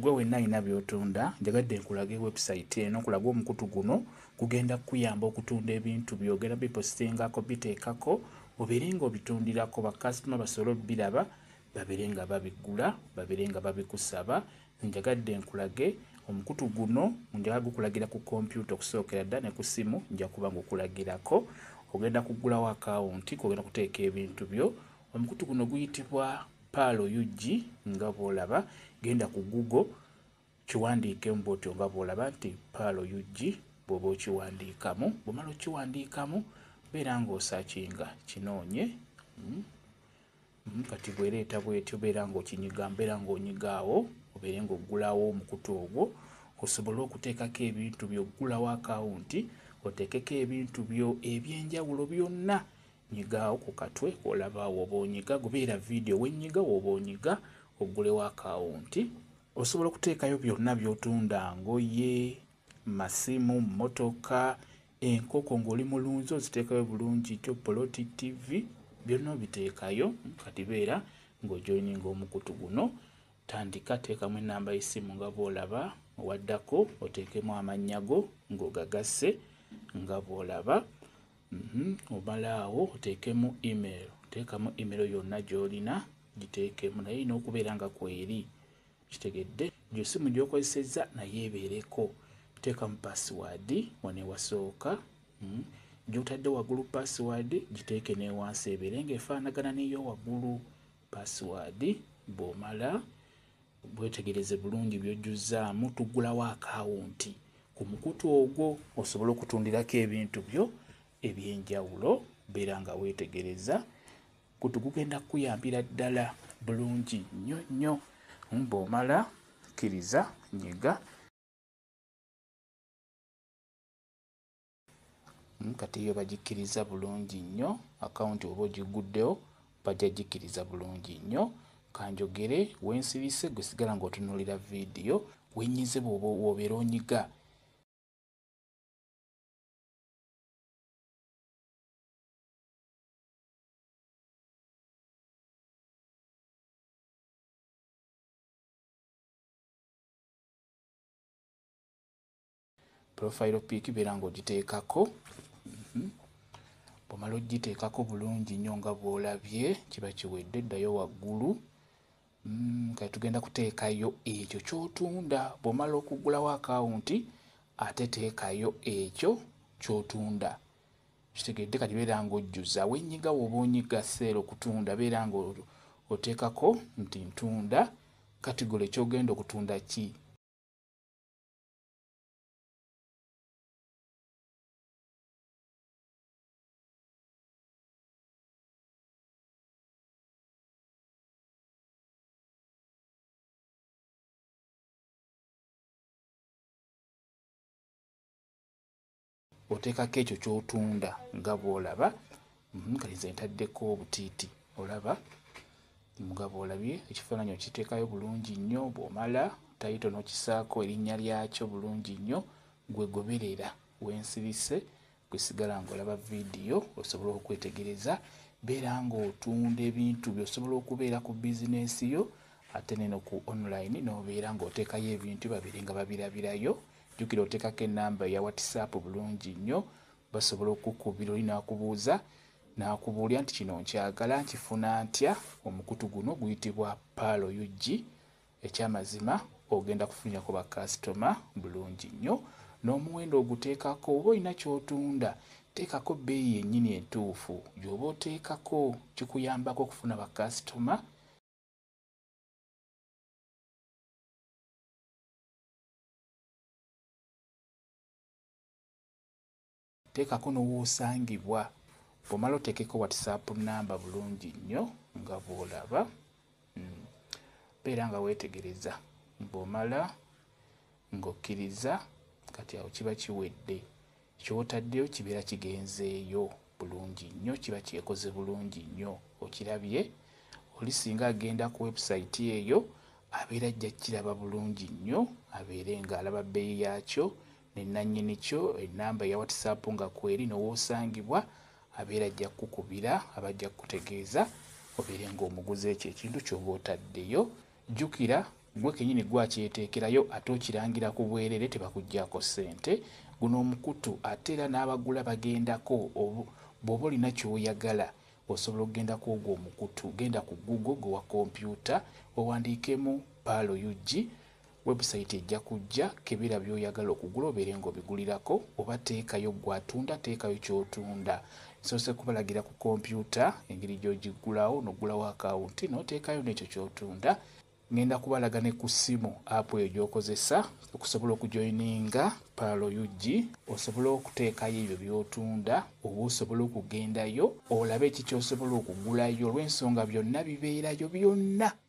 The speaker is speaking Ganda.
gwe wenna alina by'otunda njagadde nkulage website eno kulaga omukutu guno gugenda kuyamba okutunda ebintu byogera bipostingako biteekako obeere nga obitundirako bakasitoma basobole biraba babeere nga babigula babeere nga babikusaba. Njagadde nkulage omukutu guno njagala gukulagira ku kompyuta okusookera dda ne ku simu nja kuba ngukulagirako. Ogenda kugulawo akawunti kogenda kuteeka ebintu byo. Omukutu guno guyitibwa Palo UG nga bw'olaba. Genda ku Google kiwandiikemu bw'otyo nga bw'olaba nti Palo UG bw'oba okiwandiikamu. Bw'omala okiwandiikamu beera ng'osakinga kinoonye. Kati bw'ereeta bw'etyo beera ng'okinyiga mbeera ng'onyigaawo obeere ng'oggulawo omukutu ogwo osobole okuteekako ebintu byo. Oggulawo akawunti oteekeko ebintu byo eby'enjawulo byonna. Nyigaawo ku katwe olabaawo oba onyiga gubeera vidiyo wenyiga woba onyiga oggulewo akawunti. Osobola okuteekayo byonna by'otunda ngoye, masimu, motoka, enkoko ng'oli mulunzi oziteekayo bulungi kyo Poloti TV byonna obiteekayo. Kati beera ng'ojoininga omukutu guno. Tandika teekamu ennamba y'essimu nga bw'olaba owaddako oteekemu amannya go ng'ogagasse nga bw'olaba. Omala awo oteekemu email. Teekamu email yonna gy'olina giteekemu naye erina okubeera nga kweri kitegedde gy'essimu gy'okozesezza naye ebeereko. Teekamu password wano ewasooka gy'otadde waggulu password giteeke n'ewansi ebeere ng'efaanagana n'ey'owaggulu password. Bw'omala bwetegereze bulungi by'ojjuzzaamu tuggulawo akawunti ku mukutu ogwo osobole okutundirako ebintu byo eby'enjawulo. Beera nga weetegereza kutu gugenda kukuyambira ddala bulungi nnyo nnyo. Bw'omala kkiriza nyiga. Kati iyo bagikkiriza bulungi nnyo akawunti oba ogiguddewo bajja gikkiriza bulungi nnyo. Kanjogere wensirise gwe sigala ng'otunuulira vidiyo wenyize bw'obeera onyiga. Profile pic beera ng'ogiteekako. Bw'omala ogiteekako bulungi nnyo nga bw'olabye kiba kiwedde. Ddayo waggulu. Kati tugenda kuteekayo ekyo ky'otunda. Bw'omala okuggulawo akawunti ate teekayo ekyo ky'otunda. Kitegedde kati beera ng'ojjuza wenyiga woba onyiga seera okutunda beera ng'oteekako nti ntunda kategole ky'ogenda okutunda ki. Oteekako ekyo ky'otunda nga bw'olaba. Kati nze ntaddeko obutiiti olaba nga bw'olabye ekifaananyi okiteekayo bulungi nnyo. Bw'omala tayito n'okisaako erinnya lyakyo bulungi nnyo. Gwe goberera wensirise gwe sigala ng'olaba vidiyo osobole okwetegereza. Beera ng'otunda ebintu byo osobola okubeera ku bizinensi yo ate neno ku online n'obeera ng'oteekayo ebintu babeere nga babirabirayo. Jjukira oteekako ennamba ya WhatsApp bulungi nnyo basobola okukubira oli n'akubuuza n'akubuulira nti kino nkyagala nkifuna ntya. Omukutu guno guyitibwa Palo UG. Ekyamazima ogenda kufunirako bakasitoma bulungi nnyo. N'omuwendo oguteekako oba olina ky'otunda teekako bbeeyi yennyini entuufu gy'oba oteekako kikuyambako okufuna bakasitoma. Teekako n'owoosangibwa. Bw'omala oteekeko WhatsApp namba bulungi nnyo nga bw'olaba. Beera nga weetegereza. Bw'omala ng'okkiriza kati awo kiba kiwedde. Ky'otaddeyo kibeera kigenzeeyo bulungi nnyo kiba kyekoze bulungi nnyo. Okirabye oli singa agenda ku website eyo abeera ajja kiraba bulungi nnyo abeere ng'alaba bbeeyi yaakyo n'ennannyini kyo ennamba ya WhatsApp nga kweri n'owoosangibwa abeera ajja kukubira abajja kutegeeza obeere ng'omuguzi ekyo ekintu ky'oba otaddeyo. Jjukira gwe kenyini gwakyeteekerayo ate okirangira ku bwerere tebakuggyako ssente. Guno omukutu ate era n'abagula bagendako bw'oba olina ky'oyagala osobola okgendako ogwo omukutu. Genda ku Google gwe wa kompyuta owandiikemu Paalo UG, website ejja kujja, kebera by'oyagala okugula obeere ng'obigulirako, oba teekayo gw'atunda, teekayo ky'otunda. Nsoose kubalagira ku kompyuta engeri gy'ogigulawo, n'oggulawo akawunti n'oteekayo n'ekyo ky'otunda. Ngenda kubalaga ne ku ssimu app eyo gy'okozesa okusobola okujoyininga Paalo UG, osobola okuteekayo ebyo by'otunda, oba osobola okugendayo olabe eki ky'osobola okugulayo, olw'ensonga byonna bibeerayo byonna.